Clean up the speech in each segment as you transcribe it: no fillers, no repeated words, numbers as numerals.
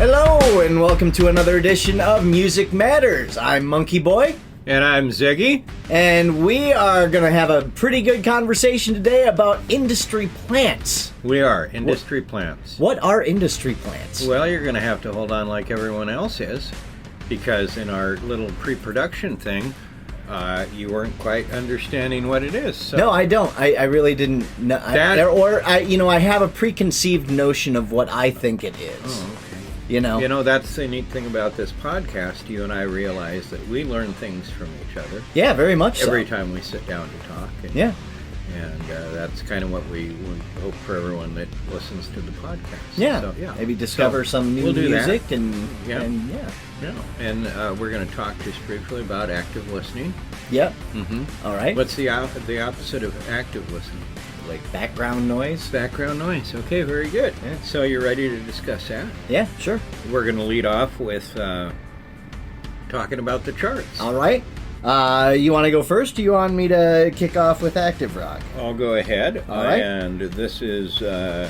Hello, and welcome to another edition of Music Matters. I'm MonkeyBoy. And I'm Ziggy. And we are going to have a pretty good conversation today about industry plants. We are. Industry plants. What are industry plants? Well, you're going to have to hold on like everyone else is, because in our little pre-production thing, you weren't quite understanding what it is. So. No, I don't. I really didn't know. I have a preconceived notion of what I think it is. Oh, okay. You know, that's the neat thing about this podcast. You and I realize that we learn things from each other. Yeah, very much every time we sit down to talk. And, yeah. And that's kind of what we hope for everyone that listens to the podcast. Yeah. So, yeah. Maybe discover some new music and yeah. And we're going to talk just briefly about active listening. Yep. Mm-hmm. All right. What's the opposite of active listening? Like background noise? Background noise. Okay, very good. Yeah. So you're ready to discuss that? Yeah, sure. We're going to lead off with talking about the charts. All right. You want to go first, or you want me to kick off with active rock? I'll go ahead. All right. And this is the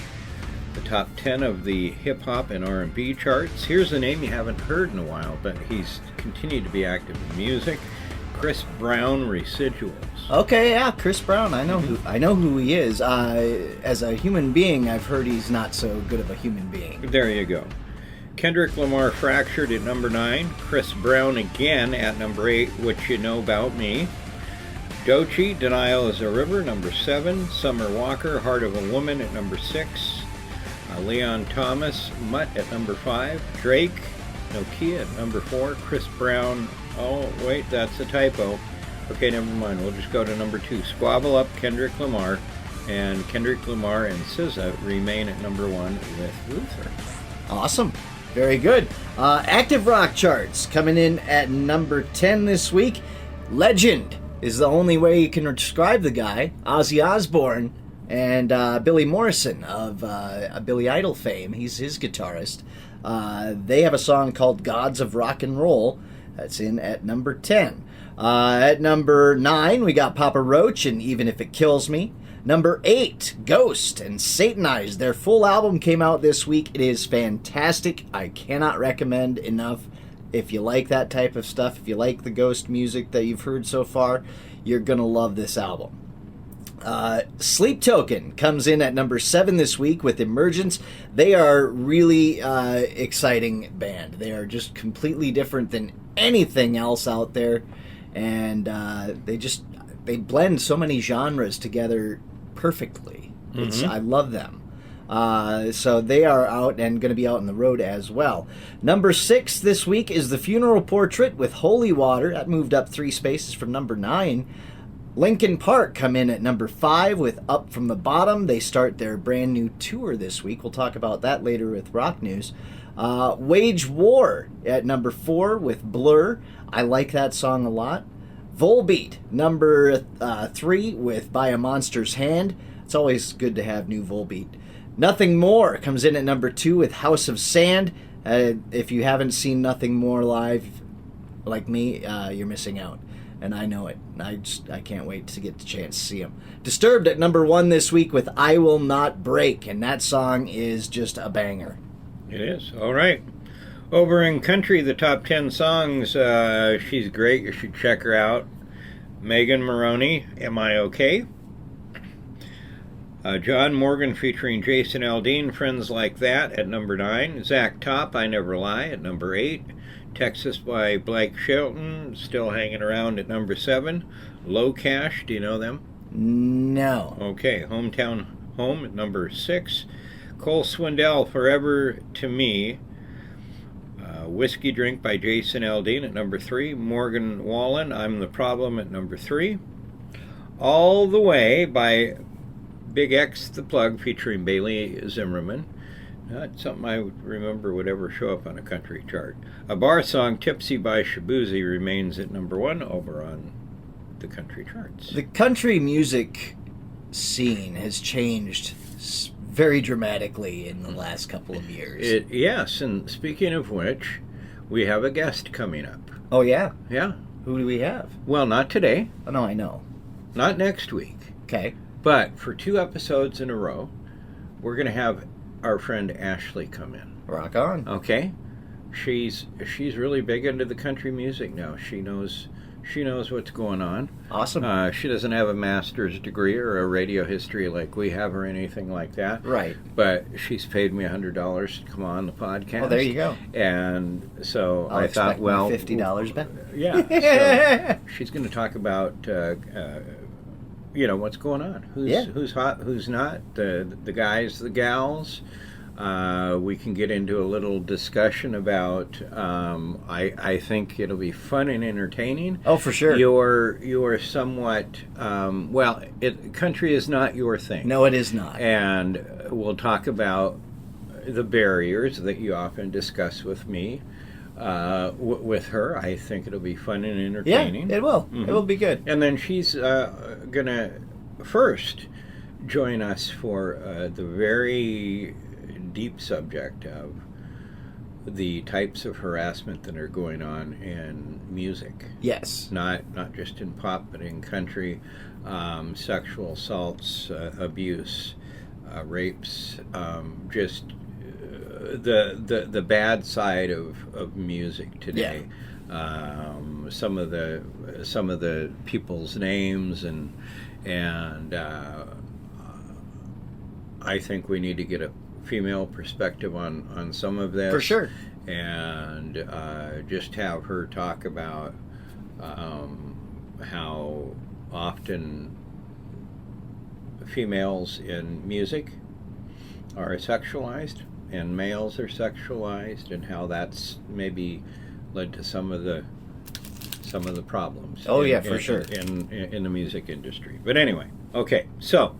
top 10 of the hip-hop and R&B charts. Here's a name you haven't heard in a while, but he's continued to be active in music. Chris Brown, Residuals. Okay, yeah, Chris Brown. I know who he is. As a human being, I've heard he's not so good of a human being. There you go. Kendrick Lamar, Fractured at number 9. Chris Brown again at number 8, What You Know About Me. Doechii, Denial Is a River, number 7. Summer Walker, Heart of a Woman at number 6. Leon Thomas, Mutt at number 5. Drake, Nokia at number 4. Chris Brown, oh wait, that's a typo. Okay, never mind. We'll just go to number 2. Squabble Up, Kendrick Lamar. And Kendrick Lamar and SZA remain at number 1 with Luther. Awesome. Very good. Active rock charts coming in at number 10 this week. Legend is the only way you can describe the guy. Ozzy Osbourne and Billy Morrison of Billy Idol fame. He's his guitarist. They have a song called Gods of Rock and Roll. That's in at number 10. At number 9, we got Papa Roach and Even If It Kills Me. Number 8, Ghost and Satanized. Their full album came out this week. It is fantastic. I cannot recommend enough. If you like that type of stuff, if you like the Ghost music that you've heard so far, you're going to love this album. Sleep Token comes in at number 7 this week with Emergence. They are really exciting band. They are just completely different than anything else out there, and they blend so many genres together perfectly. I love them. So they are out and going to be out on the road as well. Number 6 this week is The Funeral Portrait with Holy Water. That moved up 3 spaces from number 9. Linkin Park come in at number 5 with Up From the Bottom. They start their brand new tour this week. We'll talk about that later with Rock News. Wage War at number 4 with Blur. I like that song a lot. Volbeat, number 3 with By a Monster's Hand. It's always good to have new Volbeat. Nothing More comes in at number 2 with House of Sand. If you haven't seen Nothing More live like me, you're missing out. And I know it. I can't wait to get the chance to see him. Disturbed at number 1 this week with I Will Not Break, and that song is just a banger. It is. All right. Over in country, the top 10 songs, she's great. You should check her out. Megan Maroney, Am I Okay? John Morgan featuring Jason Aldean, Friends Like That at number 9. Zach Top, I Never Lie at number 8. Texas by Blake Shelton, still hanging around at number 7. Low Cash, do you know them? No. Okay, Hometown Home at number 6. Cole Swindell, Forever to Me. Whiskey Drink by Jason Aldean at number 3. Morgan Wallen, I'm the Problem at number 3. All the Way by Big X The Plug featuring Bailey Zimmerman. Not something I would remember would ever show up on a country chart. A bar song, Tipsy by Shabuzi, remains at number 1 over on the country charts. The country music scene has changed very dramatically in the last couple of years. Yes, and speaking of which, we have a guest coming up. Oh, yeah? Yeah. Who do we have? Well, not today. Oh, no, I know. Not next week. Okay. But for 2 episodes in a row, we're going to have our friend Ashley come in. Rock on. Okay, she's really big into the country music now. She knows what's going on. Awesome. She doesn't have a master's degree or a radio history like we have or anything like that. Right. But she's paid me $100 to come on the podcast. Well, there you go. And so I'll I expect thought, well, my $50 back. Yeah. So she's going to talk about, what's going on. Who's hot, who's not, the guys, the gals. We can get into a little discussion about. I think it'll be fun and entertaining. Oh, for sure. You're somewhat. Country is not your thing. No, it is not. And we'll talk about the barriers that you often discuss with me. With her, I think it'll be fun and entertaining. Yeah, it will. Mm-hmm. It will be good. And then she's gonna first join us for the very deep subject of the types of harassment that are going on in music. Yes. Not just in pop, but in country. Sexual assaults, abuse, rapes, just the bad side of music today. Yeah. Some of the people's names and I think we need to get a female perspective on some of this. For sure. And just have her talk about how often females in music are sexualized and males are sexualized, and how that's maybe led to some of the problems. Oh, yeah, for sure. In the music industry. But anyway, okay, so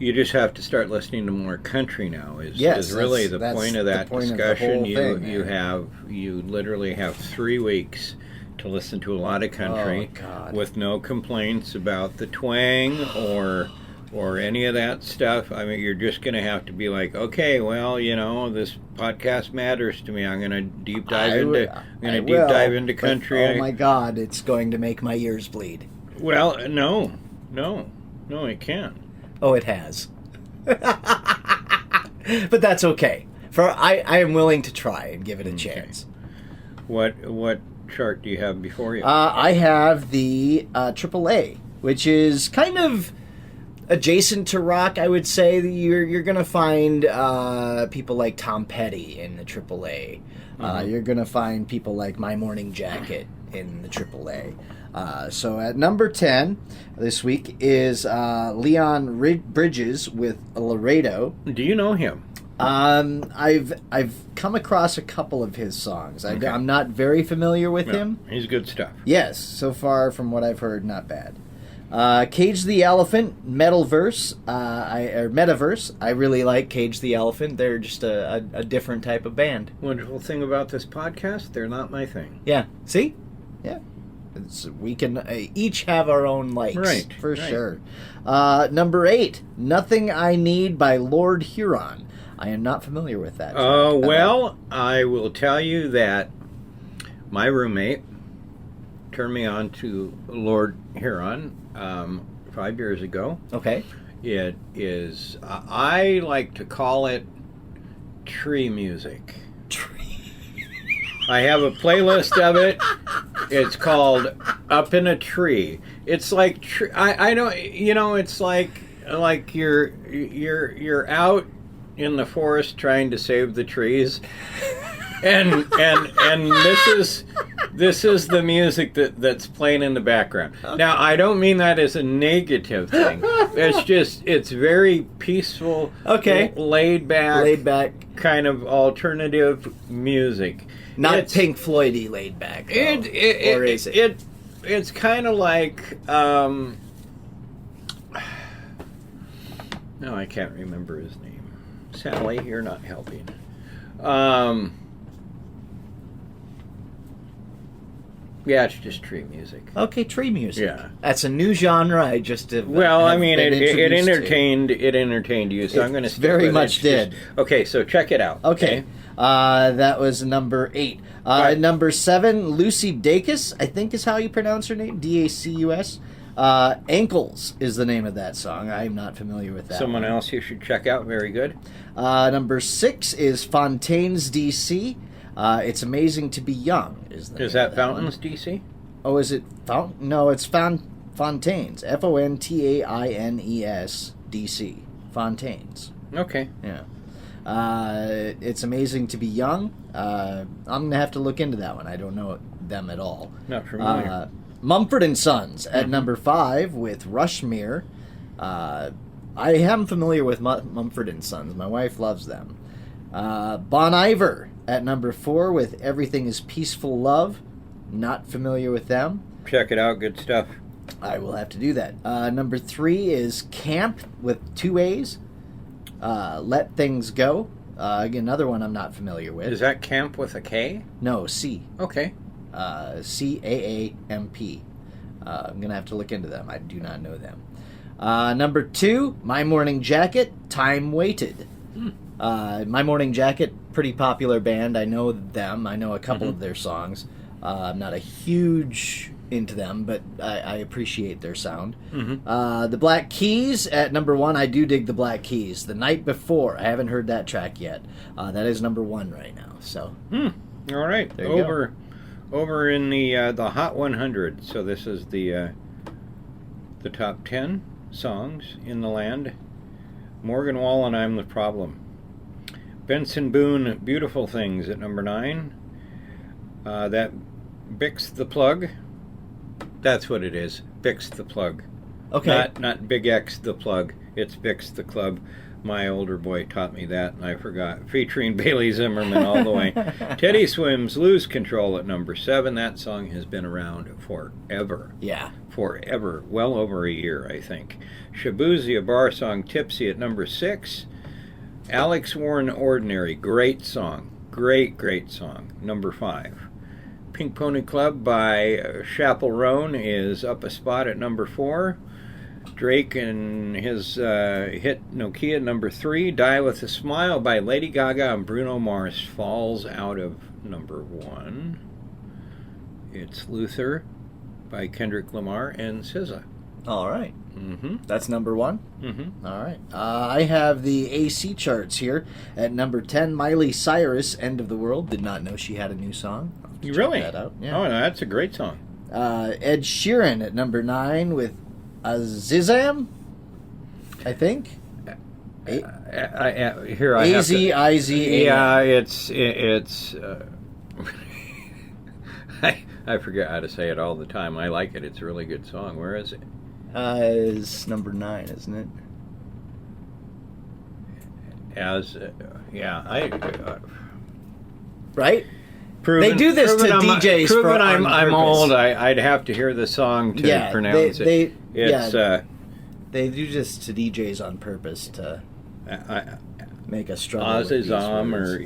you just have to start listening to more country now. Is really the point of that discussion. You literally have 3 weeks to listen to a lot of country with no complaints about the twang or any of that stuff. I mean, you're just going to have to be like, okay, well, this podcast matters to me. I'm going to deep dive into country. But, oh my God, it's going to make my ears bleed. Well, no, it can't. Oh, it has. But that's okay. I am willing to try and give it a chance. What chart do you have before you? I have the AAA, which is kind of adjacent to rock. I would say that you're going to find people like Tom Petty in the AAA. You're going to find people like My Morning Jacket in the AAA. So at number 10 this week is Leon Bridges with Laredo. Do you know him? I've come across a couple of his songs. Okay. I'm not very familiar with him. He's good stuff. Yes, so far from what I've heard, not bad. Cage the Elephant, Metaverse. I really like Cage the Elephant. They're just a different type of band. Wonderful thing about this podcast, they're not my thing. Yeah. See? Yeah. We can each have our own likes. Right. For sure. Number 8, Nothing I Need by Lord Huron. I am not familiar with that. Well, I will tell you that my roommate turned me on to Lord Huron 5 years ago. Okay. It is, I like to call it tree music. I have a playlist of it. It's called Up in a Tree. It's like I don't, it's like you're out in the forest trying to save the trees, and this is the music that's playing in the background. Now, I don't mean that as a negative thing. It's very peaceful, laid back kind of alternative music. Not Pink Floyd-y laid back, though. Or is it? It's kind of like no, I can't remember his name. Sally, you're not helping. Yeah, it's just tree music. Okay, tree music. Yeah, that's a new genre. I just have. Well, I mean, it entertained you, so I'm going to. Very much did. Okay, so check it out. Okay. That was number 8. Right. Number 7, Lucy Dacus, I think is how you pronounce her name. Dacus. Ankles is the name of that song. I'm not familiar with that. Someone else you should check out. Very good. Number 6 is Fontaine's DC. It's Amazing to Be Young. Is that Fountains DC? Oh, is it Fountain? No, it's Fontaine's. Fontaines DC. Fontaines. Okay. Yeah. It's Amazing to Be Young. I'm gonna have to look into that one. I don't know them at all. Not familiar. Mumford & Sons at number 5 with Rushmere. I am familiar with Mumford & Sons. My wife loves them. Bon Iver at number 4 with Everything is Peaceful Love. Not familiar with them. Check it out. Good stuff. I will have to do that. Number 3 is Camp with 2 A's. Let Things Go. Again, another one I'm not familiar with. Is that Camp with a K? No, C. Okay. CAAMP. I'm going to have to look into them. I do not know them. Number 2, My Morning Jacket, Time Waited. My Morning Jacket, pretty popular band. I know them. I know a couple of their songs. I'm not a huge into them, but I appreciate their sound. The Black Keys at number 1. I do dig the Black Keys. The Night Before. I haven't heard that track yet. That is number 1 right now. So, all right, there you go. Over in the Hot 100. So this is the top 10 songs in the land. Morgan Wallen, I'm the Problem. Benson Boone, Beautiful Things at number 9. That Bix the Plug. That's what it is. Bix the Plug. okay. Not Big X the Plug. It's Bix the Club. My older boy taught me that, and I forgot. Featuring Bailey Zimmerman all the way. Teddy Swims, Lose Control at number 7. That song has been around forever. Yeah. Forever. Well over a year, I think. Shabuzi, a bar song, Tipsy at number 6. Alex Warren, Ordinary. Great song. Great song. Number 5. Pink Pony Club by Chappell Roan is up a spot at number 4. Drake and his hit Nokia number 3. Die with a Smile by Lady Gaga and Bruno Mars falls out of number 1. It's Luther by Kendrick Lamar and SZA. All right. Mm-hmm. That's number 1. Mm-hmm. All right. I have the AC charts here. At number 10, Miley Cyrus, End of the World. Did not know she had a new song. I'll have to check Really? that out. Yeah. Oh, no, that's a great song. Ed Sheeran at number 9 with Azizam, I think. Here I have to. A-Z-I-Z-A. Yeah, it's I forget how to say it all the time. I like it. It's a really good song. Where is it? It's number 9, isn't it? Right? They do this to DJs for proven I'm on purpose. old. I'd have to hear the song to pronounce it. They do this to DJs on purpose to make us struggle with these Azizam words.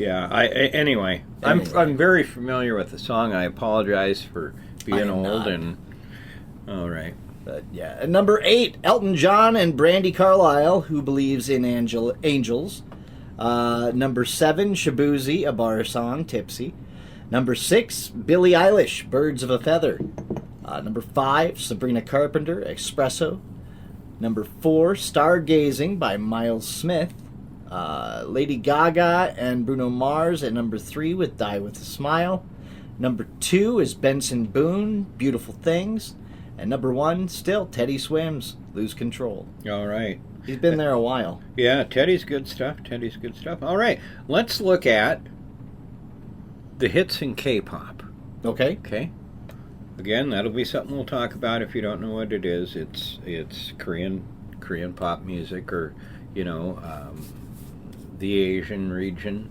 Anyway, I'm very familiar with the song. I apologize for being old not. and all right. But yeah, at number 8, Elton John and Brandy Carlisle, Who Believes in Angels. Number 7, Shabuzi, a bar song, Tipsy. Number 6, Billie Eilish, Birds of a Feather. Number 5, Sabrina Carpenter, Espresso. Number 4, Stargazing by Miles Smith. Lady Gaga and Bruno Mars at number 3 with Die With a Smile. Number 2 is Benson Boone, Beautiful Things. And number 1, still, Teddy Swims, Lose Control. All right. He's been there a while. Yeah, Teddy's good stuff. All right, let's look at the hits in K-pop. Okay. Okay. Again, that'll be something we'll talk about. If you don't know what it is, it's Korean pop music, or the Asian region.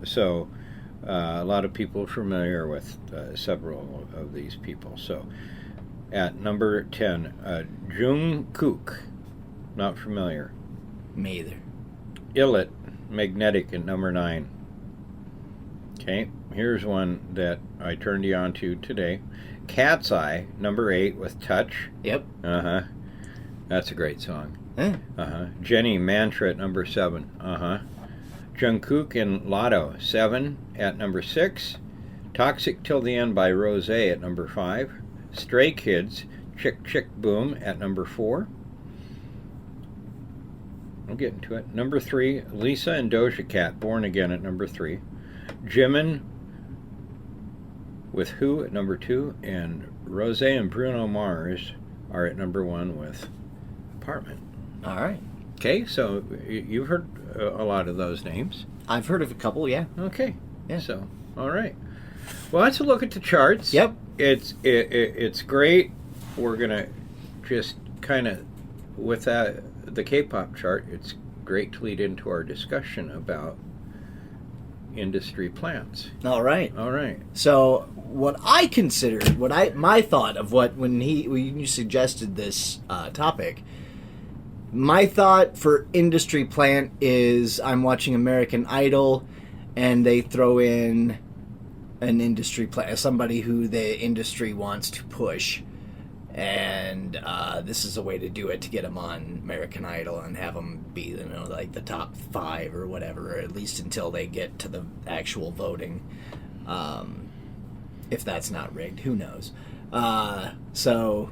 So a lot of people are familiar with several of these people. So at number 10, Jungkook, not familiar. Me either. Illit, Magnetic at number 9. Okay, here's one that I turned you on to today. Cat's Eye, number 8 with Touch. Yep. Uh-huh. That's a great song. Eh. Uh-huh. Jenny, Mantra at number 7. Uh-huh. Jungkook and Lotto, 7 at number 6. Toxic Till the End by Rosé at number 5. Stray Kids, Chick Chick Boom at number 4. I'll get into it. Number 3, Lisa and Doja Cat, Born Again at number 3. Jimin with Who at number 2. And Rose and Bruno Mars are at number 1 with Apartment. All right. Okay, so you've heard a lot of those names. I've heard of a couple, yeah. Okay. Yeah. So, all right. Well, let's look at the charts. Yep. It's great. We're going to just kind of, with the K-pop chart, it's great to lead into our discussion about industry plants. All right. All right. So what I considered, my thought of when you suggested this topic, my thought for industry plant is I'm watching American Idol, and they throw in an industry plant, somebody who the industry wants to push, and this is a way to do it, to get them on American Idol and have them be, like the top 5 or whatever, or at least until they get to the actual voting. If that's not rigged, who knows? So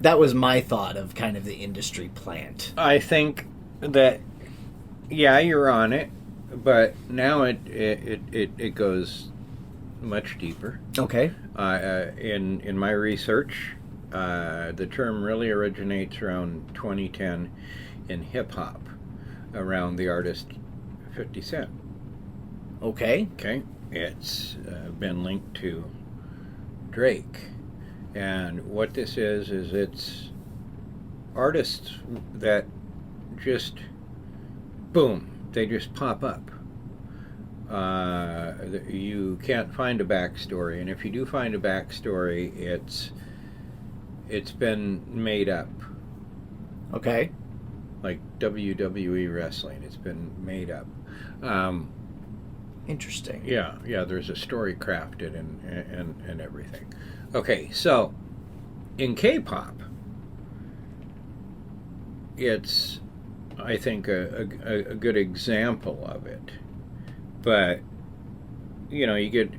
that was my thought of kind of the industry plant. I think that, yeah, you're on it, but now it goes much deeper. Okay. In my research, the term really originates around 2010 in hip-hop, around the artist 50 Cent. Okay. Okay. It's been linked to Drake. And what this is it's artists that just, boom, they just pop up. You can't find a backstory, and if you do find a backstory, it's been made up. Okay. Like WWE wrestling, it's been made up. Interesting. Yeah, there's a story crafted and everything. Okay, so in K-pop, it's, I think, a good example of it. But you get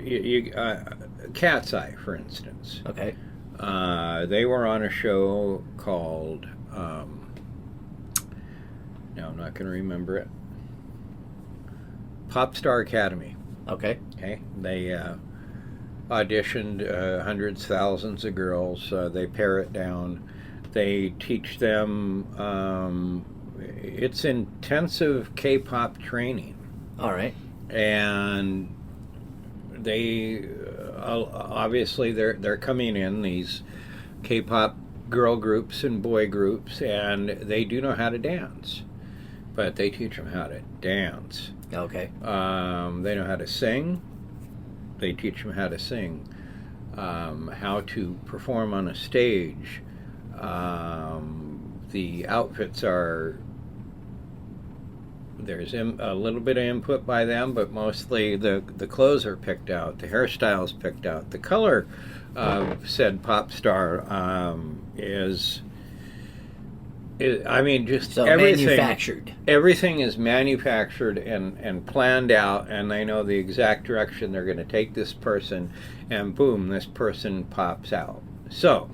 Cat's Eye, for instance. Okay. They were on a show called now I'm not going to remember it. Pop Star Academy. Okay. Okay. They auditioned hundreds, thousands of girls. They pare it down. They teach them. It's intensive K-pop training. All right. And they obviously they're coming in, these K-pop girl groups and boy groups, and they do know how to dance, but they teach them how to dance. Okay. They know how to sing. They teach them how to sing, how to perform on a stage. The outfits are, there's a little bit of input by them, but mostly the clothes are picked out, the hairstyles picked out, the color of said pop star is I mean, just so everything. Manufactured. Everything is manufactured and planned out, and they know the exact direction they're going to take this person, and boom, this person pops out. So,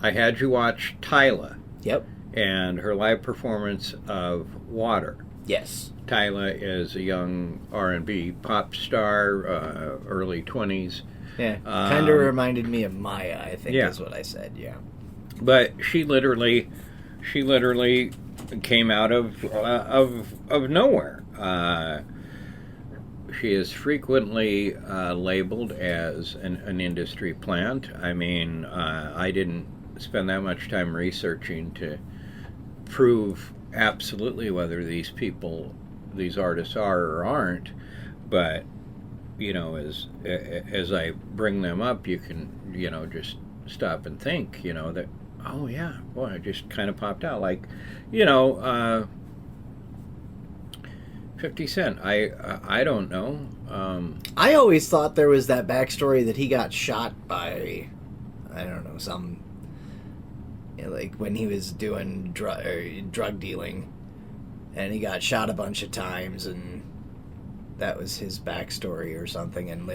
I had you watch Tyla. Yep. And her live performance of Water. Yes. Tyla is a young R&B pop star, early 20s. Yeah. Kind of reminded me of Maya, I think is what I said, yeah. But she literally came out of nowhere. She is frequently labeled as an industry plant. I mean, I didn't spend that much time researching to prove absolutely whether these artists are or aren't, but as I bring them up, you can just stop and think that, oh yeah, boy, it just kind of popped out, like 50 Cent. I don't know. I always thought there was that backstory that he got shot by, I don't know, some, like when he was doing drug dealing, and he got shot a bunch of times, and that was his backstory or something, and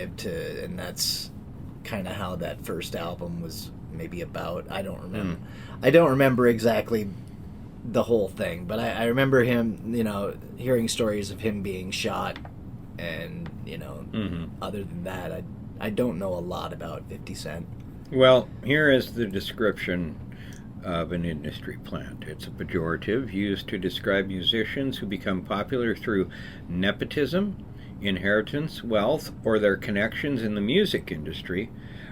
that's kind of how that first album was maybe about. I don't remember. I don't remember exactly the whole thing, but I remember him, hearing stories of him being shot, and other than that, I don't know a lot about 50 Cent. Well, here is the description of an industry plant. It's a pejorative used to describe musicians who become popular through nepotism, inheritance, wealth, or their connections in the music industry,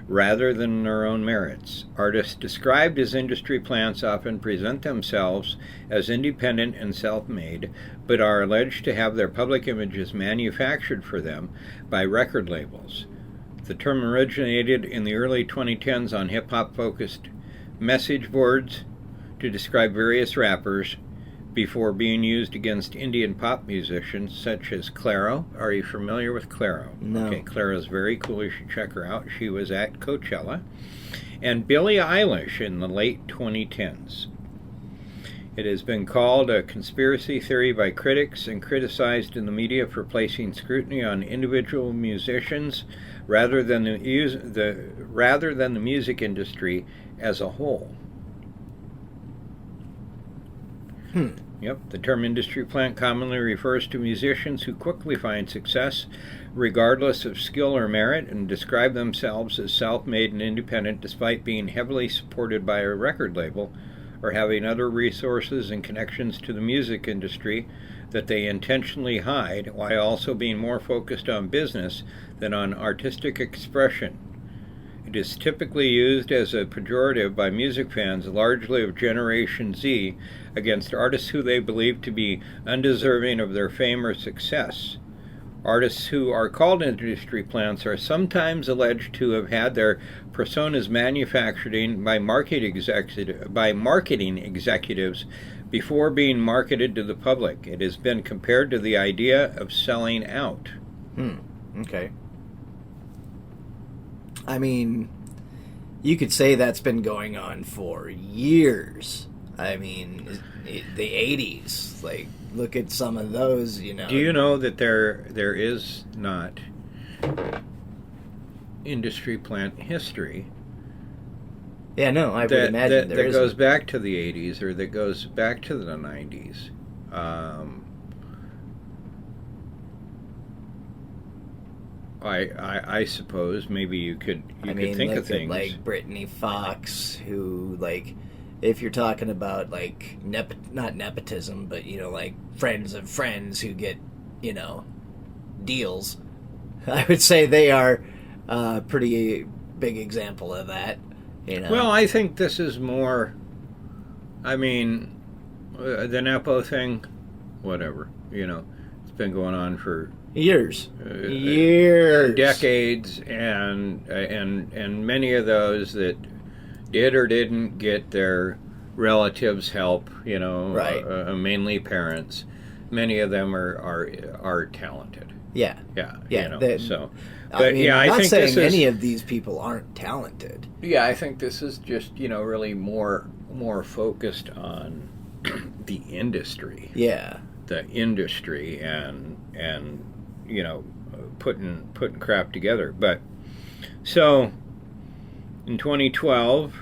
rather than their own merits. Artists described as industry plants often present themselves as independent and self-made, but are alleged to have their public images manufactured for them by record labels. The term originated in the early 2010s on hip-hop-focused message boards to describe various rappers before being used against Indian pop musicians such as Clairo. Are you familiar with Clairo? No. Okay, Clairo's very cool. You should check her out. She was at Coachella. And Billie Eilish in the late 2010s. It has been called a conspiracy theory by critics and criticized in the media for placing scrutiny on individual musicians rather than the music industry as a whole. Yep, the term industry plant commonly refers to musicians who quickly find success regardless of skill or merit and describe themselves as self-made and independent despite being heavily supported by a record label or having other resources and connections to the music industry that they intentionally hide while also being more focused on business than on artistic expression. It is typically used as a pejorative by music fans, largely of Generation Z, against artists who they believe to be undeserving of their fame or success. Artists who are called industry plants are sometimes alleged to have had their personas manufactured by marketing executives before being marketed to the public. It has been compared to the idea of selling out. Okay. I mean, you could say that's been going on for years. I mean, the 80s, like, look at some of those, Do you know that there is not industry plant history? Yeah, no, I would imagine that goes back to the 80s or that goes back to the 90s. I suppose maybe you could think of things like Brittany Fox, who, like, if you're talking about, like, not nepotism, but like friends of friends who get deals, I would say they are a pretty big example of that. Well, I think this is more. I mean, the Nepo thing, whatever. It's been going on for years, decades, and many of those that did or didn't get their relatives help, right. Mainly parents. Many of them are talented. Yeah. So. But I'm I not think saying any of these people aren't talented. Yeah, I think this is just really more focused on the industry. Yeah. The industry and putting crap together. But so in 2012,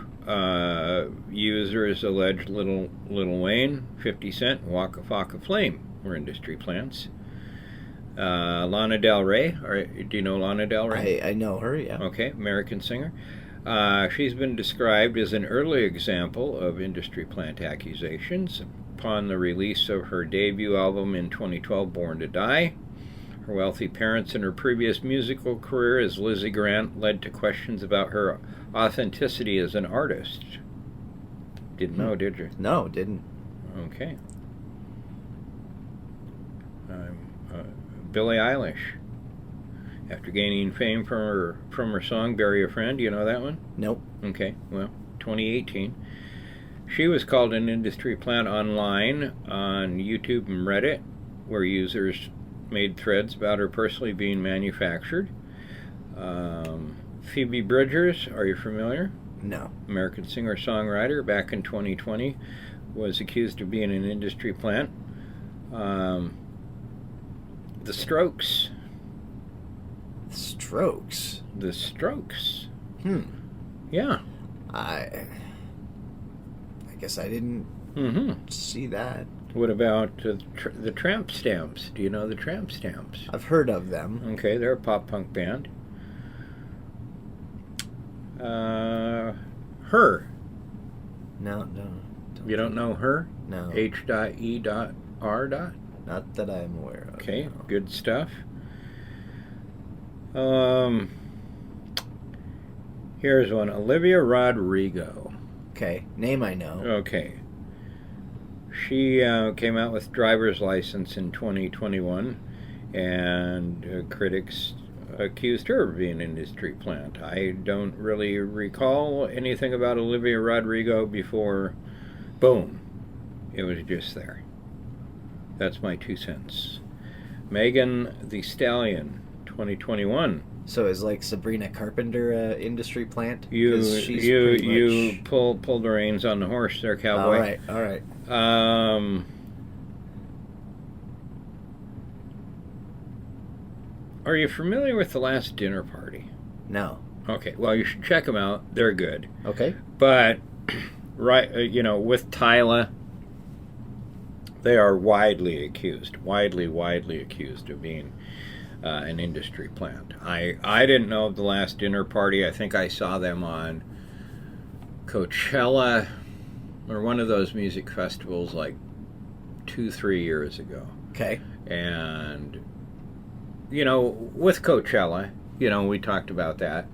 users alleged Lil Wayne, 50 Cent, and Waka Flocka Flame were industry plants. Lana Del Rey, do you know Lana Del Rey? I know her, yeah. Okay, American singer. She's been described as an early example of industry plant accusations. Upon the release of her debut album in 2012, Born to Die, her wealthy parents and her previous musical career as Lizzie Grant led to questions about her authenticity as an artist. Didn't know, did you? No, didn't. Okay. Billie Eilish, after gaining fame from her song "Bury a Friend," you know that one? Nope. Okay, well, 2018. She was called an industry plant online on YouTube and Reddit, where users made threads about her personally being manufactured. Phoebe Bridgers, are you familiar? No. American singer-songwriter, back in 2020, was accused of being an industry plant. The Strokes. The Strokes? The Strokes. Hmm. Yeah. I guess I didn't see that. What about the Tramp Stamps? Do you know the Tramp Stamps? I've heard of them. Okay, they're a pop-punk band. Her. No. You don't know Her? No. H.E.R. Not that I'm aware of. Okay, no. good stuff. Here's one. Olivia Rodrigo. Okay, name I know. Okay. She came out with Driver's License in 2021, and critics accused her of being an industry plant. I don't really recall anything about Olivia Rodrigo before, boom, it was just there. That's my 2 cents. Megan Thee Stallion, 2021. So is like Sabrina Carpenter industry plant? You 'Cause she's pretty you much... pull the reins on the horse there, cowboy. All right. Are you familiar with The Last Dinner Party? No. Okay, well, you should check them out. They're good. Okay. But, right, with Tyla, they are widely accused of being an industry plant. I didn't know of The Last Dinner Party. I think I saw them on Coachella or one of those music festivals like 2-3 years ago. Okay. And with Coachella, we talked about that.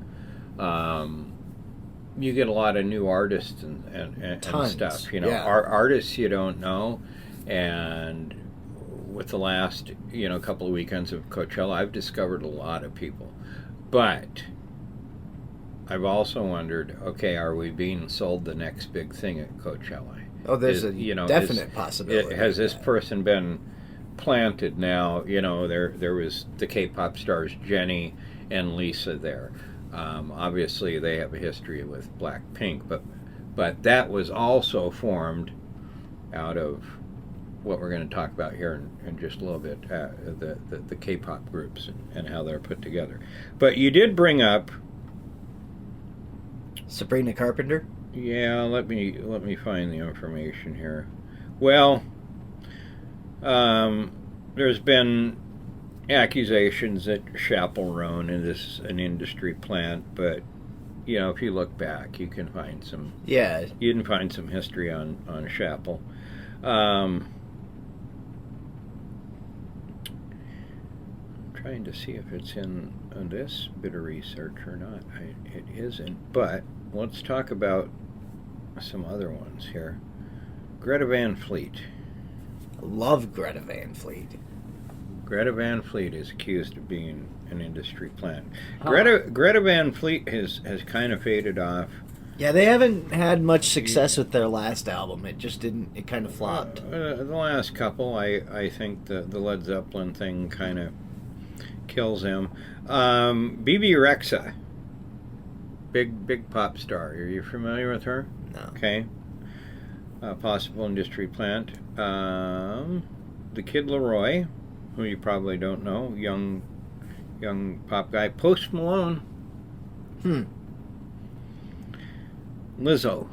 You get a lot of new artists and stuff. Yeah. Artists you don't know, and with the last couple of weekends of Coachella, I've discovered a lot of people. But I've also wondered, okay, are we being sold the next big thing at Coachella? Oh, there's a definite possibility. Has this person been planted now? There was the K-pop stars Jennie and Lisa there. Obviously, they have a history with Blackpink, but that was also formed out of what we're going to talk about here in just a little bit, the K-pop groups and how they're put together. But you did bring up Sabrina Carpenter? Yeah, let me find the information here. Well, there's been accusations that Chappell Roan is an industry plant, but if you look back, you can find some. Yeah. You can find some history on Chappell. Trying to see if it's in this bit of research or not. It isn't, but let's talk about some other ones here. Greta Van Fleet. Love Greta Van Fleet. Greta Van Fleet is accused of being an industry plant. Huh. Greta Van Fleet has kind of faded off. Yeah, they haven't had much success with their last album. It just didn't. It kind of flopped. The last couple, I think the Led Zeppelin thing kind of kills him. Bebe Rexha, big pop star. Are you familiar with her? No. Okay. Possible industry plant. The Kid Laroi, who you probably don't know, young pop guy. Post Malone. Lizzo,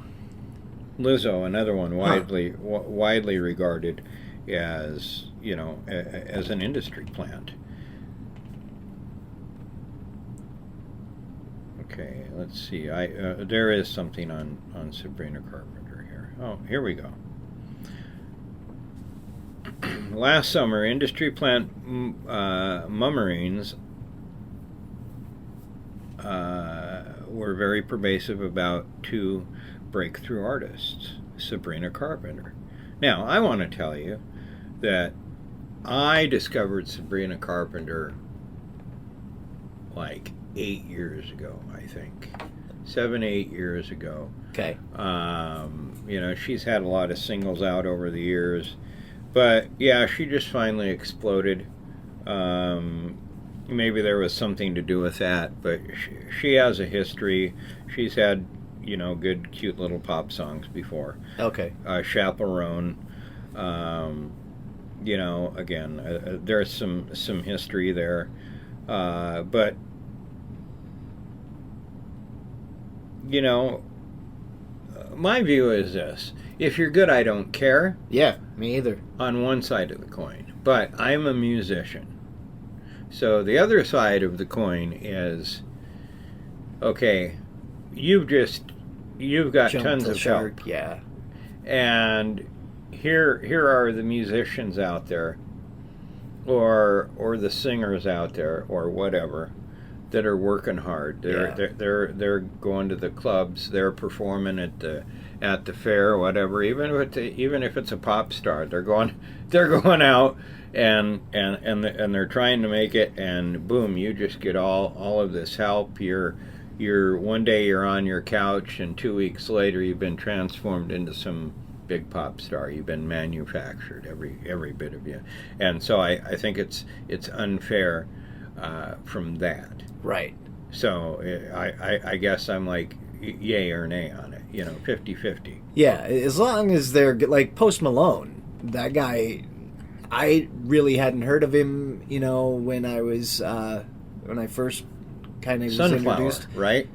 another one widely regarded as as an industry plant. Okay, let's see. There is something on Sabrina Carpenter here. Oh, here we go. Last summer, industry plant mummerings were very pervasive about two breakthrough artists, Sabrina Carpenter. Now, I want to tell you that I discovered Sabrina Carpenter like 8 years ago, I think. 7-8 years ago. Okay. She's had a lot of singles out over the years. But, yeah, she just finally exploded. Maybe there was something to do with that, but she has a history. She's had, good, cute little pop songs before. Okay. Chappell Roan. Again, there's some history there. But, my view is this. If you're good, I don't care, Yeah, me either. on one side of the coin. But I'm a musician. So the other side of the coin is, okay, you've got Jump tons the of shark, help. yeah. And here are the musicians out there, or the singers out there, or whatever, that are working hard. They're going to the clubs. They're performing at the fair, or whatever. Even if it's a pop star, they're going out and they're trying to make it. And boom, you just get all of this help. You're one day you're on your couch, and 2 weeks later you've been transformed into some big pop star. You've been manufactured, every bit of you. And so I think it's unfair from that. Right. So I guess I'm like yay or nay on it, 50-50. Yeah, as long as they're like Post Malone. That guy, I really hadn't heard of him, when I first kind of was Sunflower, introduced. right?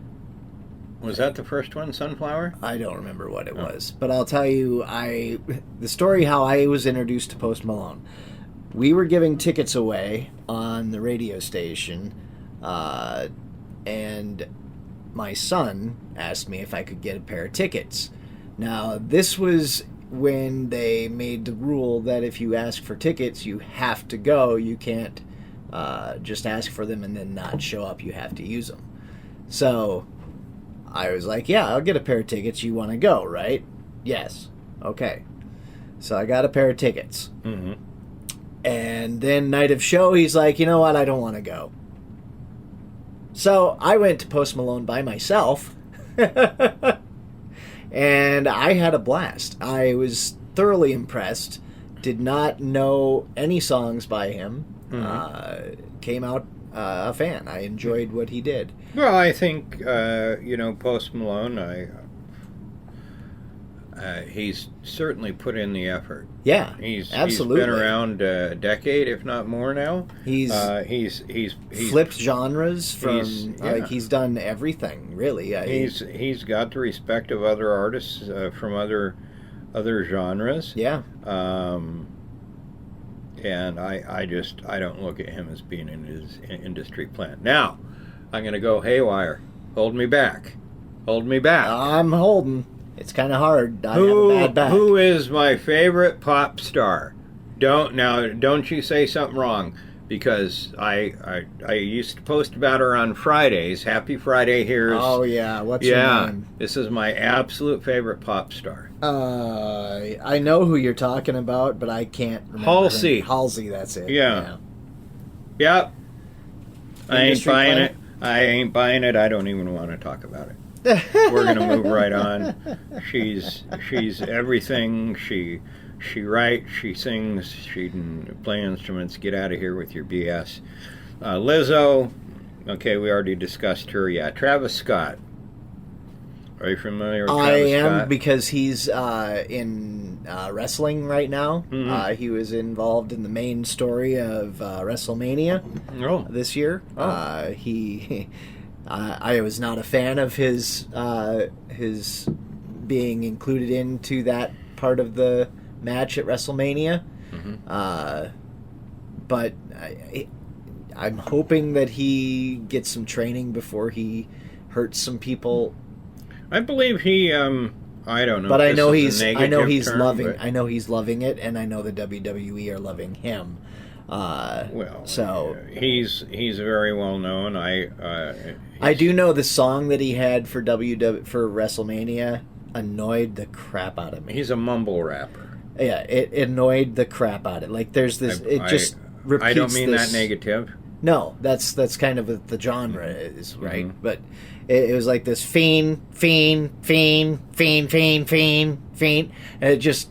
Was that the first one, Sunflower? I don't remember what it was, but I'll tell you the story how I was introduced to Post Malone. We were giving tickets away on the radio station, and my son asked me if I could get a pair of tickets. Now, this was when they made the rule that if you ask for tickets, you have to go. You can't just ask for them and then not show up. You have to use them. So I was like, yeah, I'll get a pair of tickets. You want to go, right? Yes. Okay. So I got a pair of tickets. Mm-hmm. And then night of show, he's like, you know what? I don't want to go. So I went to Post Malone by myself. And I had a blast. I was thoroughly impressed. Did not know any songs by him. Mm-hmm. Came out a fan. I enjoyed what he did. Well, I think Post Malone. He's certainly put in the effort. Yeah, He's absolutely. He's been around a decade, if not more now. He's flipped genres from he's done everything really. He's got the respect of other artists from other genres. Yeah. And I don't look at him as being in his industry plant. Now, I'm going to go haywire. Hold me back. I'm holding. It's kind of hard. I have a bad back. Who is my favorite pop star? Don't you say something wrong, because I used to post about her on Fridays. Happy Friday, here's... Oh, yeah. What's her name? This is my absolute favorite pop star. I know who you're talking about, but I can't remember. Halsey. Halsey, that's it. Yeah. Yep. I ain't buying it. I don't even want to talk about it. We're going to move right on. She's everything. She writes, she sings, she can play instruments. Get out of here with your BS. Lizzo, okay, we already discussed her. Yeah, Travis Scott. Are you familiar with Travis Scott? I am, because he's in wrestling right now. Mm-hmm. He was involved in the main story of WrestleMania this year. I was not a fan of his being included into that part of the match at WrestleMania. Mm-hmm. But I'm hoping that he gets some training before he hurts some people. I believe he. I don't know. But I know he's loving. But... I know he's loving it, and I know the WWE are loving him. He's very well known. I do know the song that he had for WrestleMania annoyed the crap out of me. He's a mumble rapper. Yeah, it annoyed the crap out of it. Like there's this, just repeats. I don't mean that negative. No, that's kind of what the genre is, right? Mm-hmm. But it was like this fiend, and it just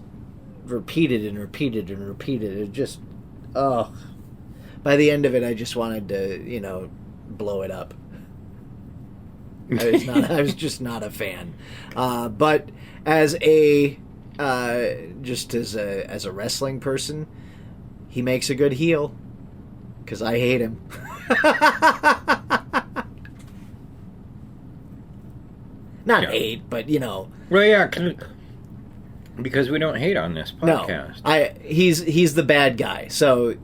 repeated and repeated and repeated. It just, by the end of it, I just wanted to, blow it up. I was just not a fan. But as a wrestling person, he makes a good heel, because I hate him. Not Yeah. hate, but you know. Well, yeah, because we don't hate on this podcast. No, he's the bad guy, so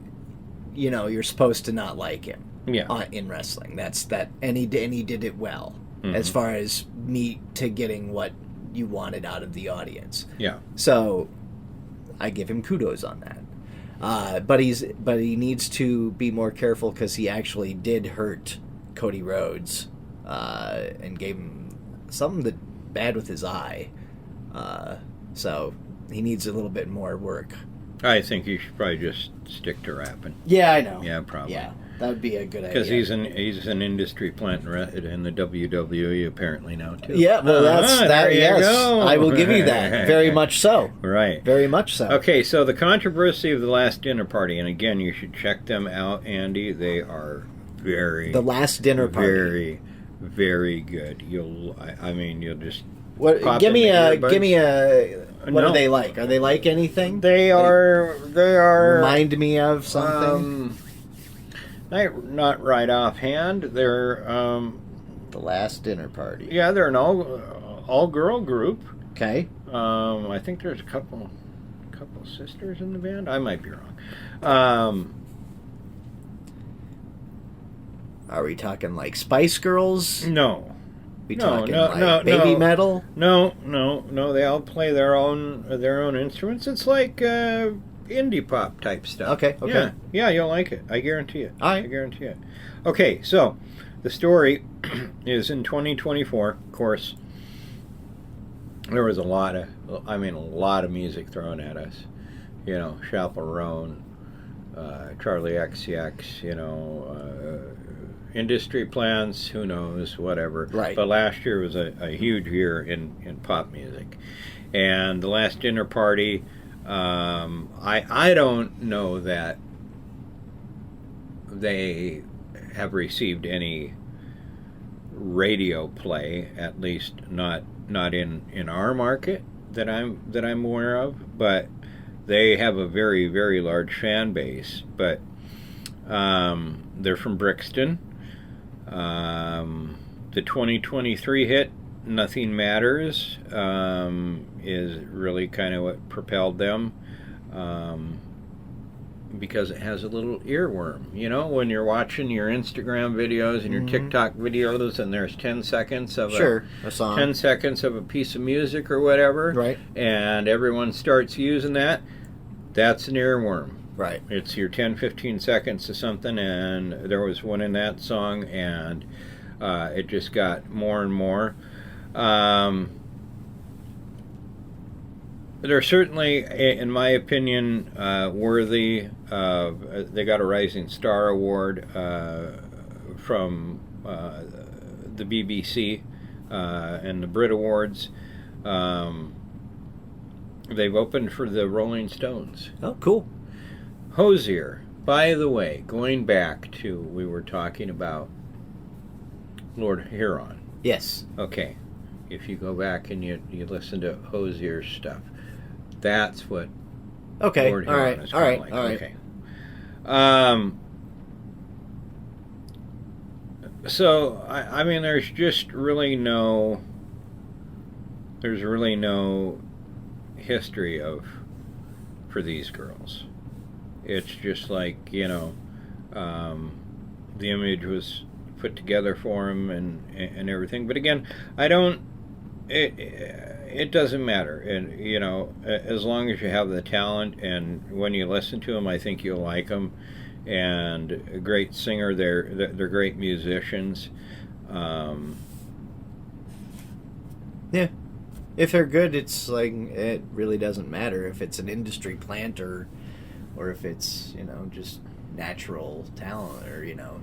you know you're supposed to not like him. Yeah. In wrestling, that's that, and he did it well Mm-hmm. as far as me to getting what you wanted out of the audience. Yeah. So I give him kudos on that. But he needs to be more careful because he actually did hurt Cody Rhodes and gave him something bad with his eye. So he needs a little bit more work. I think you should probably just stick to rapping. Yeah, I know. Yeah, probably. Yeah, that would be a good idea. Because he's an industry plant in the WWE apparently now too. Yeah, well, that's that. There you Yes, go. I will give you that. Very much so. Right. Very much so. Okay, so the controversy of the last dinner party, and again, you should check them out, Andy. They are The last dinner party. very, very good. You'll just What? pop Give me in the a. earbuds. Give me a. What No. are they like? Are they like anything? They are. Remind me of something. Not right offhand. They're The last dinner party. yeah, they're an all girl group. Okay. I think there's a couple sisters in the band. I might be wrong. Are we talking like Spice Girls? No. We No, talking no, like no, baby no. metal? No. They all play their own instruments. It's like indie pop type stuff. Okay. Yeah, you'll like it. I guarantee it. All right. I guarantee it. Okay, so the story is in 2024. Of course, there was a lot of music thrown at us. You know, Chaperone, Charlie XCX. You know. Industry plans, who knows, whatever. Right. But last year was a huge year in pop music. And the last dinner party, I don't know that they have received any radio play, at least not in our market that I'm aware of, but they have a very, very large fan base. But they're from Brixton. The 2023 hit Nothing Matters is really kind of what propelled them, because it has a little earworm. You know, when you're watching your Instagram videos and your TikTok videos and there's 10 seconds of a song. 10 seconds of a piece of music or whatever, Right. and everyone starts using that, that's an earworm. Right. It's your 10, 15 seconds of something, and there was one in that song, and it just got more and more. They're certainly, in my opinion, worthy of. They got a Rising Star Award from the BBC and the Brit Awards. They've opened for the Rolling Stones. Oh, cool. Hozier, by the way, going back to, we were talking about Lord Huron. Yes. Okay, if you go back and you listen to Hozier's stuff, that's what Okay. Lord All Huron right. is All kinda right. like. All right. Okay. So I mean, there's really no history for these girls. It's just like, you know, the image was put together for them and everything. But again, it doesn't matter. And, you know, as long as you have the talent, and when you listen to them, I think you'll like them. And a great singer, they're great musicians. Yeah. If they're good, it's like, it really doesn't matter if it's an industry plant or if it's, you know, just natural talent or, you know,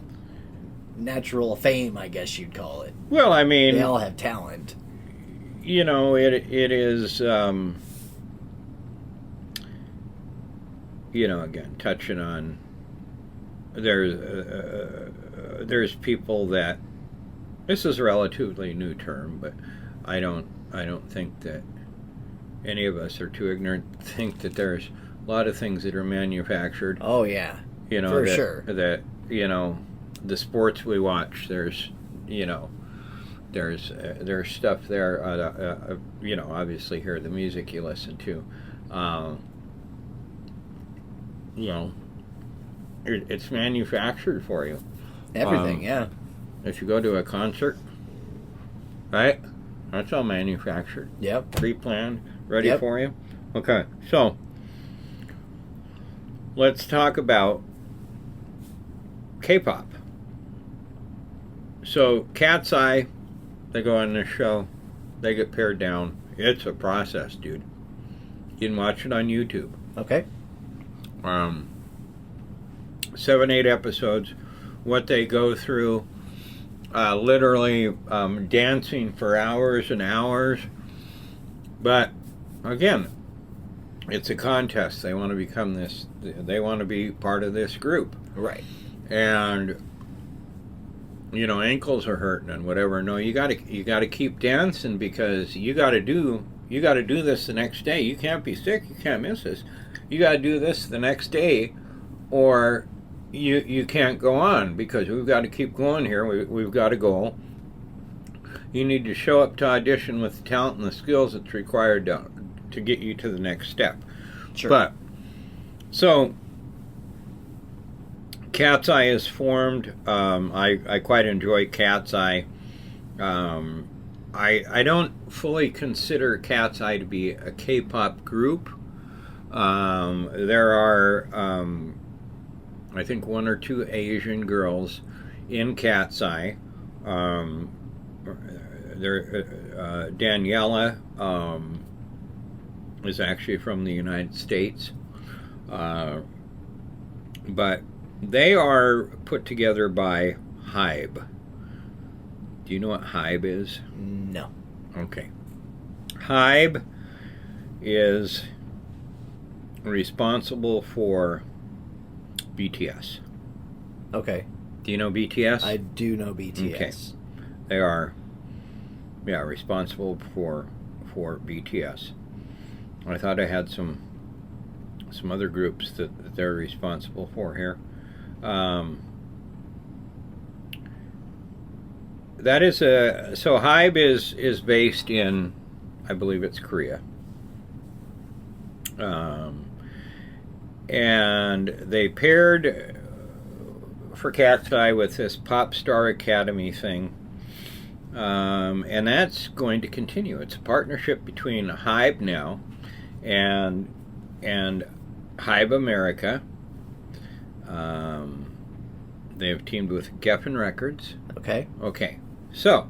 natural fame, I guess you'd call it. Well, I mean, They all have talent. You know, it is, you know, again, touching on, there's people that, this is a relatively new term, but I don't think that any of us are too ignorant to think that there's a lot of things that are manufactured. Oh, yeah. You know, For sure. That, you know, the sports we watch, there's, you know, there's stuff there. Obviously here the music you listen to, it's manufactured for you. Everything, yeah. If you go to a concert, right? That's all manufactured. Yep. Pre-planned, ready for you. Okay, so let's talk about K-pop. So Cat's Eye, they go on this show, they get pared down. It's a process, dude. You can watch it on YouTube. Okay. 7-8 episodes. What they go through, literally dancing for hours and hours. But again, it's a contest. They want to become this. They want to be part of this group, right? And ankles are hurting and whatever. No, you got to keep dancing because you got to do this the next day. You can't be sick. You can't miss this. You got to do this the next day, or you can't go on because we've got to keep going here. We've got a goal. You need to show up to audition with the talent and the skills that's required to get you to the next step. Sure. But so Cat's Eye is formed. I quite enjoy Cat's Eye. I don't fully consider Cat's Eye to be a K-pop group. There are, I think, 1 or 2 Asian girls in Cat's Eye. Daniela is actually from the United States. But they are put together by Hybe. Do you know what Hybe is? No. Okay. Hybe is responsible for BTS. Okay. Do you know BTS? I do know BTS. Okay. They are, responsible for BTS. I thought I had some other groups that they're responsible for here. That is so Hybe is based in, I believe it's Korea. And they paired for Cat's Eye with this Pop Star Academy thing. And that's going to continue. It's a partnership between Hybe now and Hybe America. They've teamed with Geffen Records. Okay. Okay. So,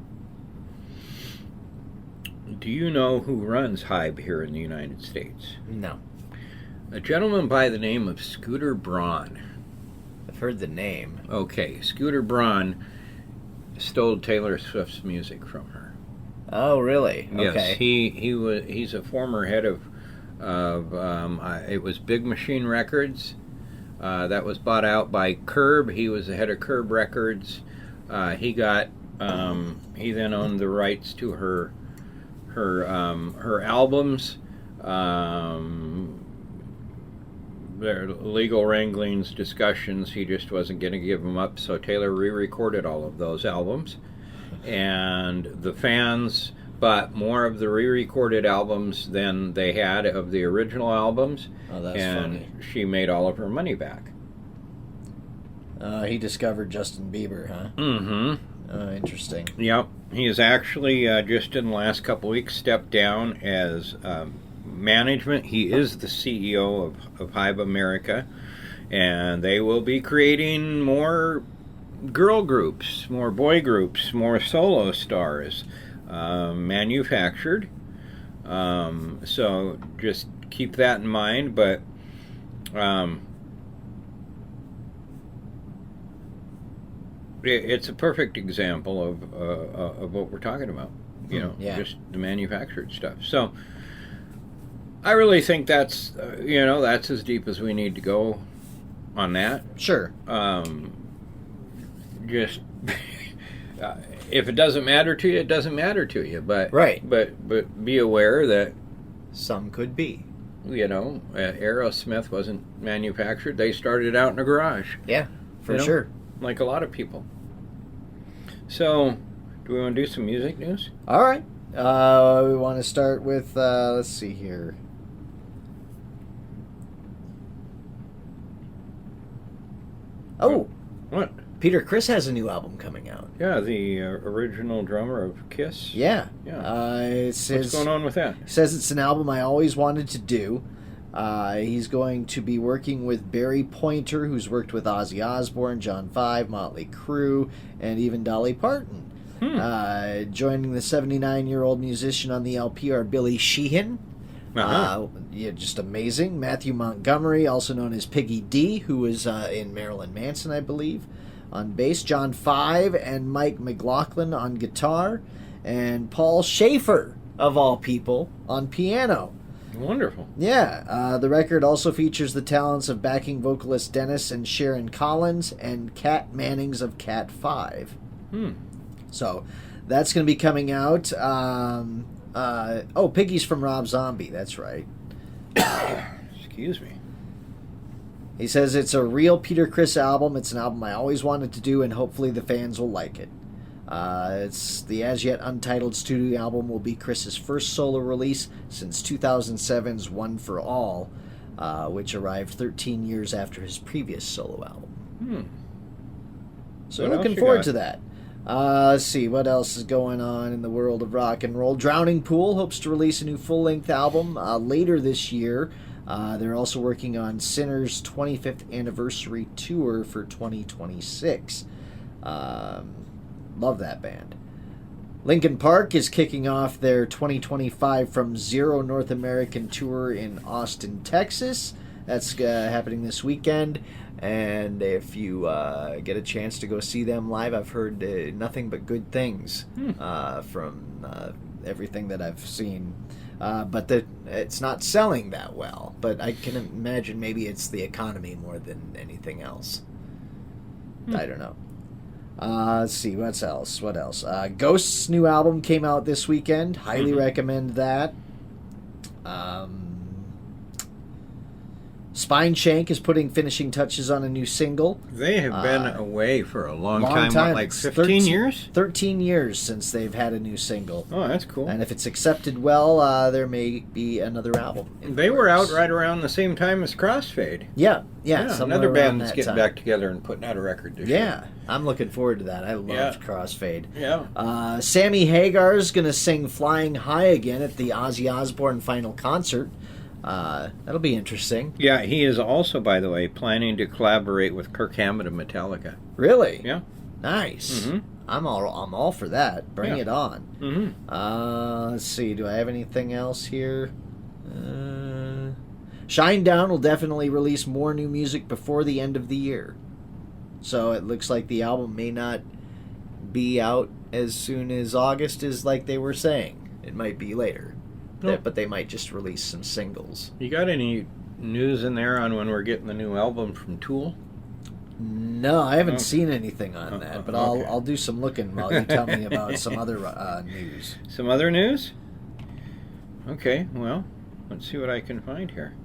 do you know who runs Hybe here in the United States? No. A gentleman by the name of Scooter Braun. I've heard the name. Okay, Scooter Braun stole Taylor Swift's music from her. Oh, really? Yes, Okay. he's a former head of it was Big Machine Records. That was bought out by Curb. He was the head of Curb Records. He then owned the rights to her albums. Their legal wranglings, discussions, he just wasn't going to give them up, so Taylor re-recorded all of those albums. And the fans bought more of the re-recorded albums than they had of the original albums. Oh, that's and funny. She made all of her money back. He discovered Justin Bieber, huh? Mm-hmm. Interesting. Yep. He has actually, just in the last couple weeks, stepped down as management. He is the CEO of Hybe America, and they will be creating more girl groups, more boy groups, more solo stars, manufactured. So just keep that in mind, but it's a perfect example of what we're talking about, just the manufactured stuff. So I really think that's that's as deep as we need to go on that. Sure. Just if it doesn't matter to you, it doesn't matter to you. But right. But be aware that some could be. Aerosmith wasn't manufactured. They started out in a garage. Yeah, for sure. Like a lot of people. So Do we want to do some music news? All right. We want to start with, let's see here. Oh. What? Peter Criss has a new album coming out. Yeah, the original drummer of Kiss. Yeah. Yeah. It says, What's going on with that? Says it's an album I always wanted to do. He's going to be working with Barry Pointer, who's worked with Ozzy Osbourne, John 5, Motley Crue, and even Dolly Parton. Joining the 79-year-old musician on the LP are Billy Sheehan. Yeah, just amazing. Matthew Montgomery, also known as Piggy D, who was in Marilyn Manson, I believe, on bass. John 5 and Mike McLaughlin on guitar. And Paul Schaefer, of all people, on piano. Wonderful. Yeah, the record also features the talents of backing vocalist Dennis and Sharon Collins and Kat Mannings of Cat 5. So that's going to be coming out. Piggy's from Rob Zombie. That's right. Excuse me. He says it's a real Peter Criss album. It's an album I always wanted to do, and hopefully the fans will like it. It's the as yet untitled studio album will be Chris's first solo release since 2007's One for All, which arrived 13 years after his previous solo album. So looking forward to that. Let's see, what else is going on in the world of rock and roll? Drowning Pool hopes to release a new full-length album later this year. They're also working on Sinner's 25th anniversary tour for 2026. Love that band. Linkin Park is kicking off their 2025 From Zero North American tour in Austin, Texas. That's happening this weekend. And if you get a chance to go see them live, I've heard nothing but good things from everything that I've seen. But it's not selling that well. But I can imagine maybe it's the economy more than anything else. I don't know. Let's see, what else? Ghost's new album came out this weekend. Highly recommend that. Spineshank is putting finishing touches on a new single. They have been away for a long time. What, like 15 years? 13 years since they've had a new single. Oh, that's cool. And if it's accepted well, there may be another album. They were out right around the same time as Crossfade. Yeah. Another band that's getting back together and putting out a record this year. Yeah, I'm looking forward to that. I loved Crossfade. Yeah. Sammy Hagar's going to sing Flying High again at the Ozzy Osbourne final concert. That'll be interesting. Yeah, he is also, by the way, planning to collaborate with Kirk Hammett of Metallica. Really? Yeah. Nice. I'm all for that. Bring it on. Let's see. Do I have anything else here? Shinedown will definitely release more new music before the end of the year. So it looks like the album may not be out as soon as August as like they were saying. It might be later. But they might just release some singles. You got any news in there on when we're getting the new album from Tool? No, I haven't seen anything on that, but I'll do some looking while you tell me about some other news. Some other news? Okay, well, let's see what I can find here.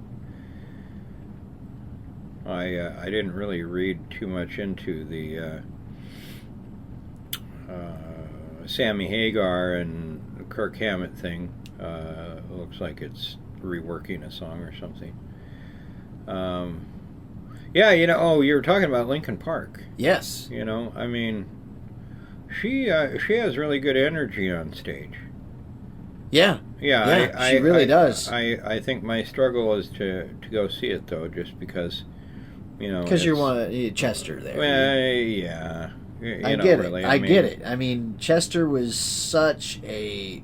I didn't really read too much into the Sammy Hagar and Kirk Hammett thing. It looks like it's reworking a song or something. You were talking about Linkin Park. Yes. I mean, she has really good energy on stage. Yeah. Yeah, she really does. I think my struggle is to go see it, though, just because, Because you're Chester there. Well, yeah. I get it. I mean, Chester was such a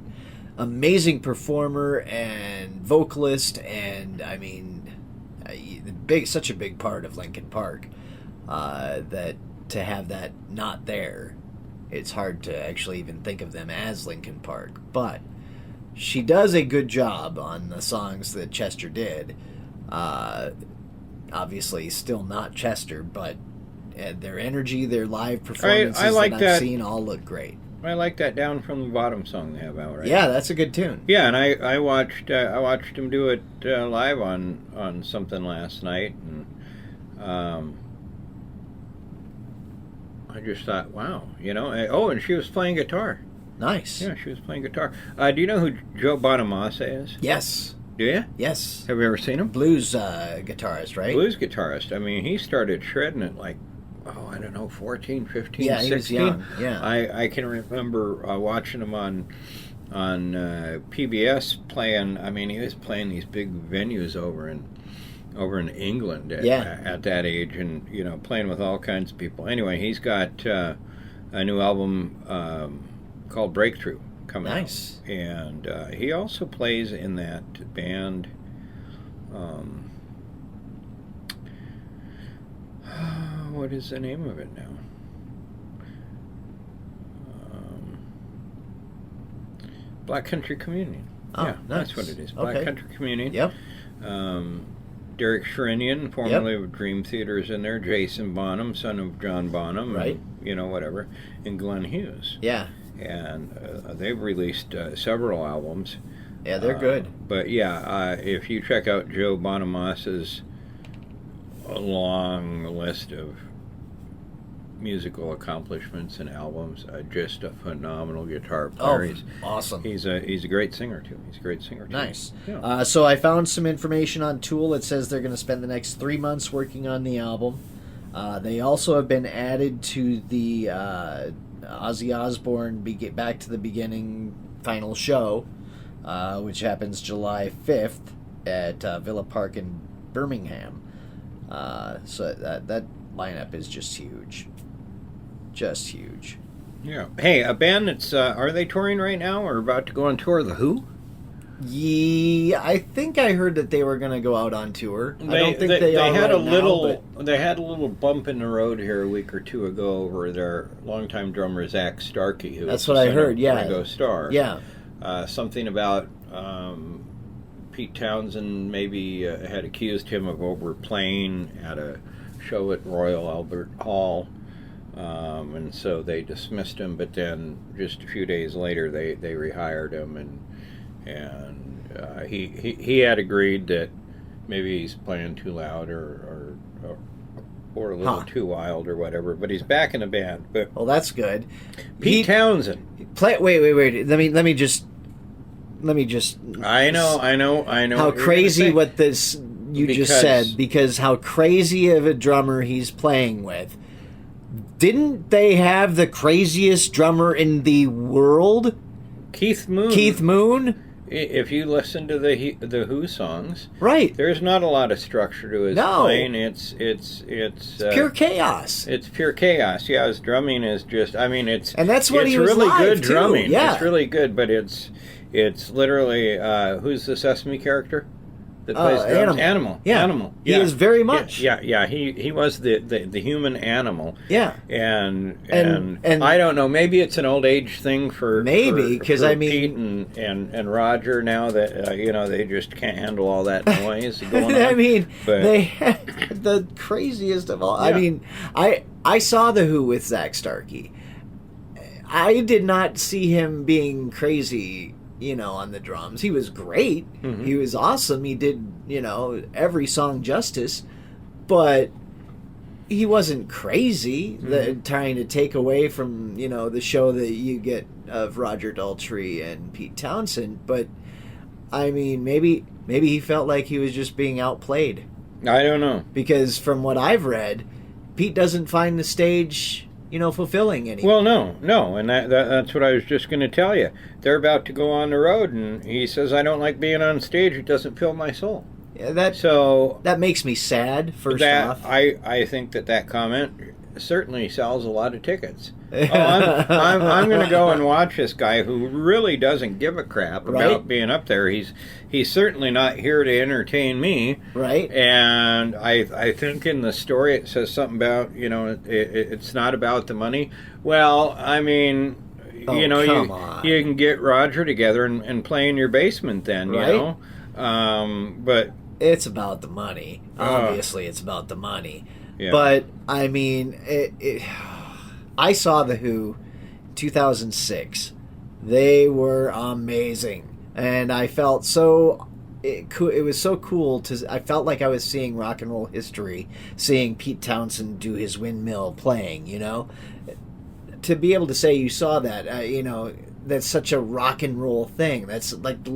amazing performer and vocalist, and I mean, such a big part of Linkin Park that to have that not there, it's hard to actually even think of them as Linkin Park. But she does a good job on the songs that Chester did. Obviously, still not Chester, but their energy, their live performances that I've seen all look great. I like that Down from the Bottom song they have out right Yeah, now. that's a good tune. Yeah, and I watched them do it live on something last night, and I just thought, wow, oh, and she was playing guitar. Nice. Yeah, she was playing guitar. Do you know who Joe Bonamassa is? Yes. Do you? Yes. Have you ever seen him? Blues guitarist, right? Blues guitarist. I mean, he started shredding at like, I don't know, 14, 15, yeah, 16. He was young. Yeah. I can remember watching him on PBS playing. I mean, he was playing these big venues over in England at that age, and playing with all kinds of people. Anyway, he's got a new album called Breakthrough coming out, and he also plays in that band. What is the name of it now? Black Country Communion. Oh, yeah, nice. That's what it is. Black Country Communion. Yep. Derek Sherinian, formerly of Dream Theater, is in there. Jason Bonham, son of John Bonham, right? And, whatever. And Glenn Hughes. Yeah. And they've released several albums. Yeah, they're good. But yeah, if you check out Joe Bonamassa's long list of musical accomplishments and albums, just a phenomenal guitar player. Awesome. He's a great singer too. Nice. Yeah. So I found some information on Tool. It says they're going to spend the next 3 months working on the album. They also have been added to the Ozzy Osbourne Back to the Beginning final show, which happens July 5th at Villa Park in Birmingham. So that lineup is just huge. Just huge. Yeah. Hey, a band that's are they touring right now or about to go on tour? The Who? Yeah, I think I heard that they were going to go out on tour. I don't think they are had right now, They had a little bump in the road here a week or two ago over their longtime drummer Zach Starkey, who that's was what I heard. Yeah, Ringo Starr. Yeah, something about Pete Townsend maybe had accused him of overplaying at a show at Royal Albert Hall. And so they dismissed him, but then just a few days later they rehired him, and he had agreed that maybe he's playing too loud or a little too wild or whatever. But he's back in the band. But well, that's good. Pete Townsend. Wait. Let me just. I know. How crazy what this you just said, because how crazy of a drummer he's playing with. Didn't they have the craziest drummer in the world? Keith Moon. If you listen to the Who songs, right, there's not a lot of structure to his playing. It's pure chaos. It's pure chaos. Yeah, his drumming is just. I mean, it's and that's what he was really live good too. drumming. Yeah, it's really good, but it's literally who's the Sesame character that plays drums? Animal. Yeah. Animal. He is very much. Yeah. He was the human animal. Yeah. And I don't know. Maybe it's an old age thing for because I mean Pete and Roger now that they just can't handle all that noise going on. I mean, they had the craziest of all. Yeah. I mean, I saw the Who with Zach Starkey. I did not see him being crazy. On the drums. He was great. Mm-hmm. He was awesome. He did, every song justice. But he wasn't crazy, trying to take away from, the show that you get of Roger Daltrey and Pete Townsend. But, I mean, maybe he felt like he was just being outplayed. I don't know. Because from what I've read, Pete doesn't find the stage... fulfilling anymore. Well, no, and that's what I was just going to tell you. They're about to go on the road, and he says, "I don't like being on stage. It doesn't fill my soul." Yeah, that makes me sad. First off, I think that comment certainly sells a lot of tickets. I'm going to go and watch this guy who really doesn't give a crap about being up there. He's certainly not here to entertain me. Right. And I think in the story it says something about, it's not about the money. Well, I mean, you can get Roger together and play in your basement then, right? But it's about the money. Obviously, it's about the money. Yeah. But, I mean, I saw The Who 2006. They were amazing. And I felt so it was so cool I felt like I was seeing rock and roll history, seeing Pete Townsend do his windmill playing, to be able to say you saw that, that's such a rock and roll thing. That's like,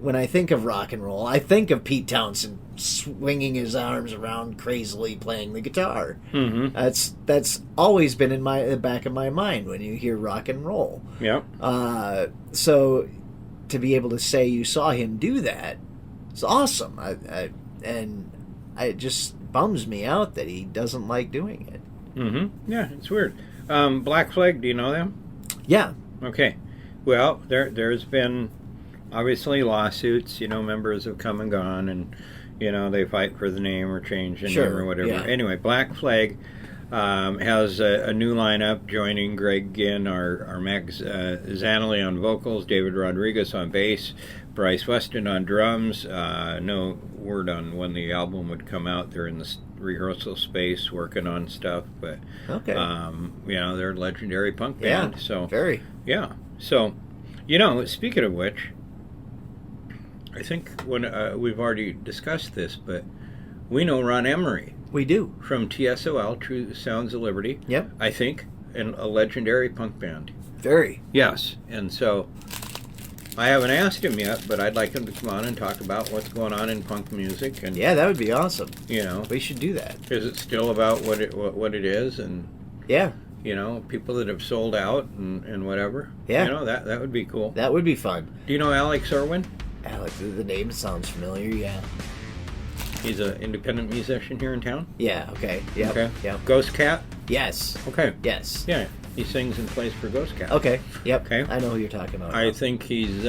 when I think of rock and roll, I think of Pete Townsend swinging his arms around crazily playing the guitar. Mm-hmm. That's always been in the back of my mind when you hear rock and roll. Yep. So to be able to say you saw him do that, it's awesome. And it just bums me out that he doesn't like doing it. Mm-hmm. Yeah, it's weird. Black Flag, do you know them? Yeah. Okay. Well, there's been obviously lawsuits. Members have come and gone, and they fight for the name or change the name or whatever. Yeah. Anyway, Black Flag has a new lineup, joining Greg Ginn, our Max Zanelli on vocals, David Rodriguez on bass, Bryce Weston on drums. No word on when the album would come out. They're in the rehearsal space working on stuff, but okay. They're a legendary punk band. Yeah, so very. Yeah. So, speaking of which, I think when we've already discussed this, but we know Ron Emery. We do. From TSOL, True Sounds of Liberty. Yep. I think, and a legendary punk band. Very. Yes. And so I haven't asked him yet, but I'd like him to come on and talk about what's going on in punk music. And yeah, that would be awesome. We should do that. Is it still about what it is, and yeah, people that have sold out and whatever. Yeah. That would be cool. That would be fun. Do you know Alex Irwin? Alex, the name sounds familiar. Yeah. He's an independent musician here in town? Yeah, okay. Yep. Okay. Yep. Ghost Cat? Yes. Okay. Yes. Yeah, he sings and plays for Ghost Cat. Okay. Yep. Okay. I know who you're talking about. I think he's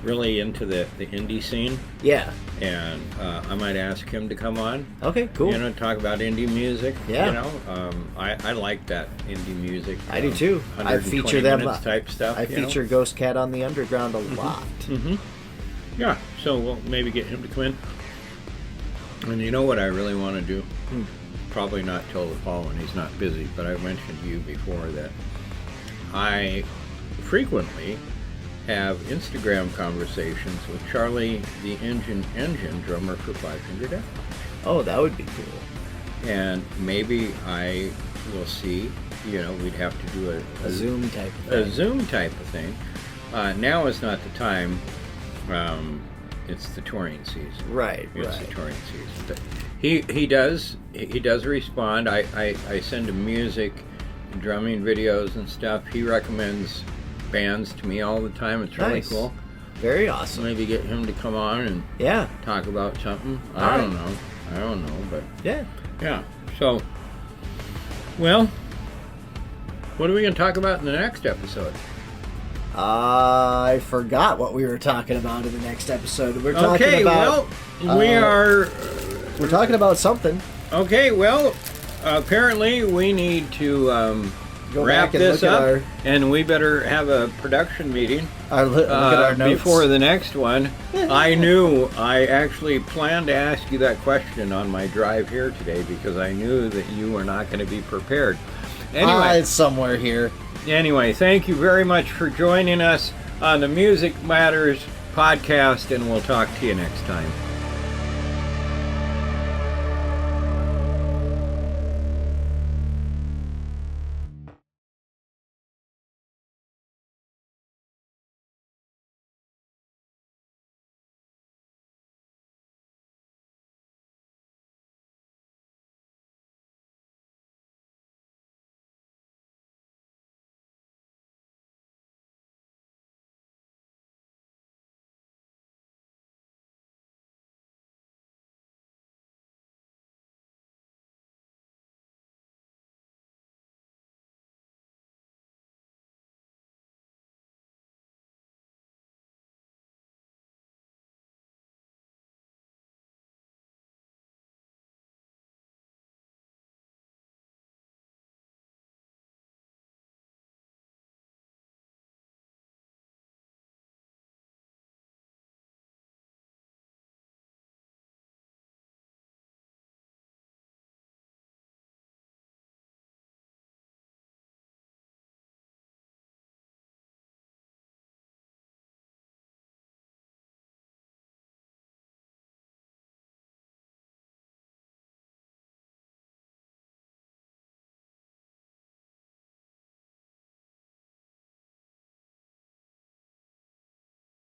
really into the indie scene. Yeah. And I might ask him to come on. Okay, cool. Talk about indie music. Yeah. I like that indie music. I do too. I feature them type stuff. I feature Ghost Cat on the Underground a lot. Mm-hmm. Yeah. So we'll maybe get him to come in. And you know what I really want to do? Probably not till the fall when he's not busy, but I've mentioned to you before that I frequently have Instagram conversations with Charlie the Engine drummer for 500F. Oh, that would be cool. And maybe I will see, we'd have to do a Zoom type of thing. A Zoom type of thing. Now is not the time. It's the touring season. Right. It's the touring season. But he does respond. I send him music, drumming videos and stuff. He recommends bands to me all the time. It's really cool. Very awesome. Maybe get him to come on and talk about something. I don't know, but yeah. So, well, what are we going to talk about in the next episode? I forgot what we were talking about in the next episode. We're talking about. We're talking about something. Okay, well, apparently we need to wrap this up, and we better have a production meeting. Look at our notes before the next one. I actually planned to ask you that question on my drive here today because I knew that you were not going to be prepared. Anyway, it's somewhere here. Anyway, thank you very much for joining us on the Music Matters podcast, and we'll talk to you next time.